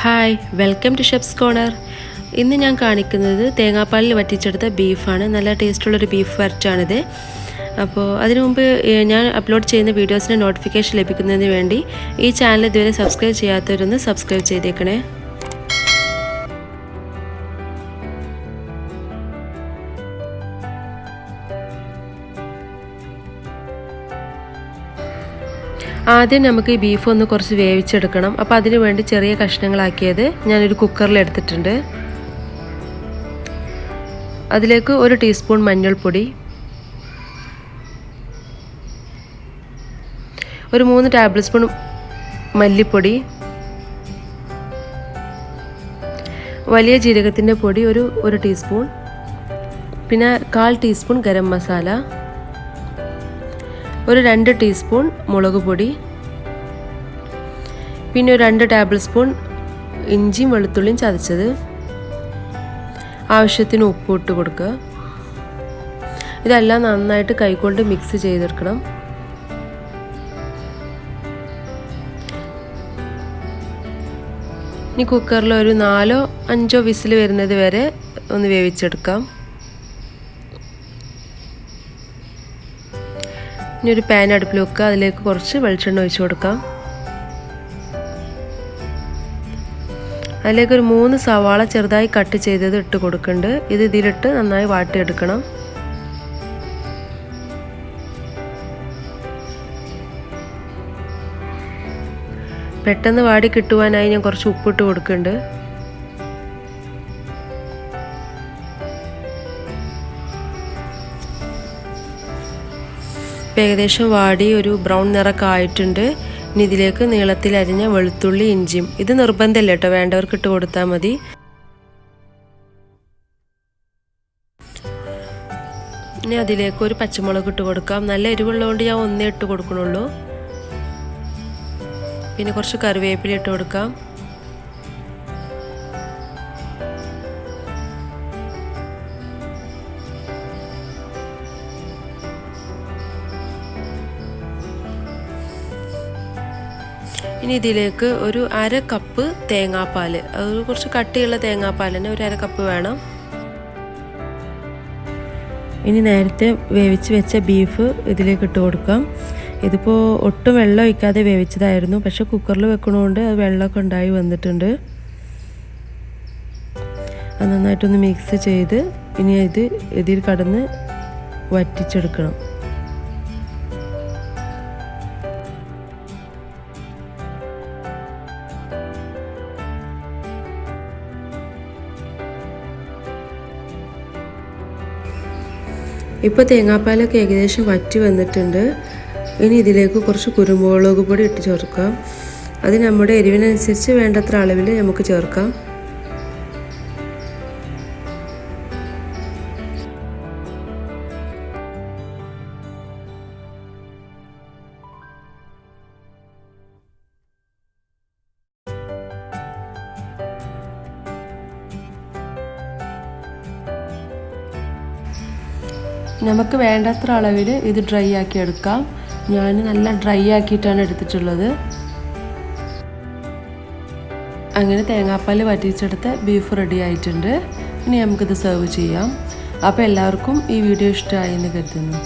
Hi welcome to chef's corner. ഇന്ന് ഞാൻ കാണിക്കുന്നത് തേങ്ങാപ്പാലിൽ വറ്റിച്ചെടുത്ത ബീഫാണ്. നല്ല ടേസ്റ്റുള്ളൊരു ബീഫ് വരട്ടാണിത്. അപ്പോൾ അതിനു മുമ്പ് ഞാൻ അപ്ലോഡ് ചെയ്യുന്ന വീഡിയോസിൻ്റെ നോട്ടിഫിക്കേഷൻ ലഭിക്കുന്നതിന് വേണ്ടി ഈ ചാനൽ ഇതുവരെ സബ്സ്ക്രൈബ് ചെയ്യാത്തവരൊന്ന് സബ്സ്ക്രൈബ് ചെയ്തേക്കണേ. ആദ്യം നമുക്ക് ഈ ബീഫ് ഒന്ന് കുറച്ച് വേവിച്ചെടുക്കണം. അപ്പോൾ അതിനു വേണ്ടി ചെറിയ കഷ്ണങ്ങളാക്കിയത് ഞാനൊരു കുക്കറിൽ എടുത്തിട്ടുണ്ട്. അതിലേക്ക് 1 ടീസ്പൂൺ മഞ്ഞൾപ്പൊടി, ഒരു 3 ടേബിൾ സ്പൂൺ മല്ലിപ്പൊടി, വലിയ ജീരകത്തിൻ്റെ പൊടി ഒരു ടീസ്പൂൺ, പിന്നെ 1/4 ടീസ്പൂൺ ഗരം മസാല, ഒരു 2 ടീസ്പൂൺ മുളക് പൊടി, പിന്നെ ഒരു 2 ടേബിൾ സ്പൂൺ ഇഞ്ചിയും വെളുത്തുള്ളിയും ചതച്ചത്, ആവശ്യത്തിന് ഉപ്പ് ഇട്ട് കൊടുക്കുക. ഇതെല്ലാം നന്നായിട്ട് കൈകൊണ്ട് മിക്സ് ചെയ്തെടുക്കണം. ഇനി കുക്കറിൽ ഒരു 4-5 വിസിൽ വരുന്നത് വരെ ഒന്ന് വേവിച്ചെടുക്കാം. ഇനി ഒരു പാൻ അടുപ്പിൽ വെക്കുക. അതിലേക്ക് കുറച്ച് വെളിച്ചെണ്ണ ഒഴിച്ചു കൊടുക്കാം. അതിലേക്ക് ഒരു 3 സവാള ചെറുതായി കട്ട് ചെയ്തത് ഇട്ട് കൊടുക്കുന്നുണ്ട്. ഇത് ഇതിലിട്ട് നന്നായി വാട്ടിയെടുക്കണം. പെട്ടെന്ന് വാടി കിട്ടുവാനായി ഞാൻ കുറച്ച് ഉപ്പിട്ട് കൊടുക്കുന്നുണ്ട്. ഏകദേശം വാടി ഒരു ബ്രൗൺ നിറമൊക്കെ ആയിട്ടുണ്ട്. ഇനി ഇതിലേക്ക് നീളത്തിൽ അരിഞ്ഞ വെളുത്തുള്ളി ഇഞ്ചിയും, ഇത് നിർബന്ധമല്ല കേട്ടോ, വേണ്ടവർക്ക് ഇട്ട് കൊടുത്താൽ മതി. ഇനി അതിലേക്ക് ഒരു പച്ചമുളക് ഇട്ട് കൊടുക്കാം. നല്ല എരിവുള്ളതുകൊണ്ട് ഞാൻ 1 ഇട്ട് കൊടുക്കണുള്ളൂ. പിന്നെ കുറച്ച് കറിവേപ്പില ഇട്ട് കൊടുക്കാം. ഇനി ഇതിലേക്ക് ഒരു 1/2 കപ്പ് തേങ്ങാപ്പാൽ, അത് കുറച്ച് കട്ടിയുള്ള തേങ്ങാപ്പാൽ തന്നെ, ഒരു 1/2 കപ്പ് വേണം. ഇനി നേരത്തെ വേവിച്ച് വെച്ച ബീഫ് ഇതിലേക്ക് ഇട്ട് കൊടുക്കാം. ഇതിപ്പോൾ ഒട്ടും വെള്ളം ഒഴിക്കാതെ വേവിച്ചതായിരുന്നു, പക്ഷെ കുക്കറിൽ വെക്കണോണ്ട് അത് വെള്ളമൊക്കെ ഉണ്ടായി വന്നിട്ടുണ്ട്. അത് നന്നായിട്ടൊന്ന് മിക്സ് ചെയ്ത് ഇനി ഇതിൽ കടന്ന് വറ്റിച്ചെടുക്കണം. ഇപ്പോൾ തേങ്ങാപ്പാലൊക്കെ ഏകദേശം വറ്റി വന്നിട്ടുണ്ട്. ഇനി ഇതിലേക്ക് കുറച്ച് കുരുമുളക് പൊടി ഇട്ട് ചേർക്കാം. അത് നമ്മുടെ എരിവിനനുസരിച്ച് വേണ്ടത്ര അളവിൽ നമുക്ക് ചേർക്കാം. നമുക്ക് വേണ്ടത്ര അളവിൽ ഇത് ഡ്രൈ ആക്കി എടുക്കാം. ഞാൻ നല്ല ഡ്രൈ ആക്കിയിട്ടാണ് എടുത്തിട്ടുള്ളത്. അങ്ങനെ തേങ്ങാപ്പാൽ വറ്റിച്ചെടുത്ത ബീഫ് റെഡി ആയിട്ടുണ്ട്. ഇനി നമുക്കിത് സെർവ് ചെയ്യാം. അപ്പോൾ എല്ലാവർക്കും ഈ വീഡിയോ ഇഷ്ടമായി എന്ന് കരുതുന്നു.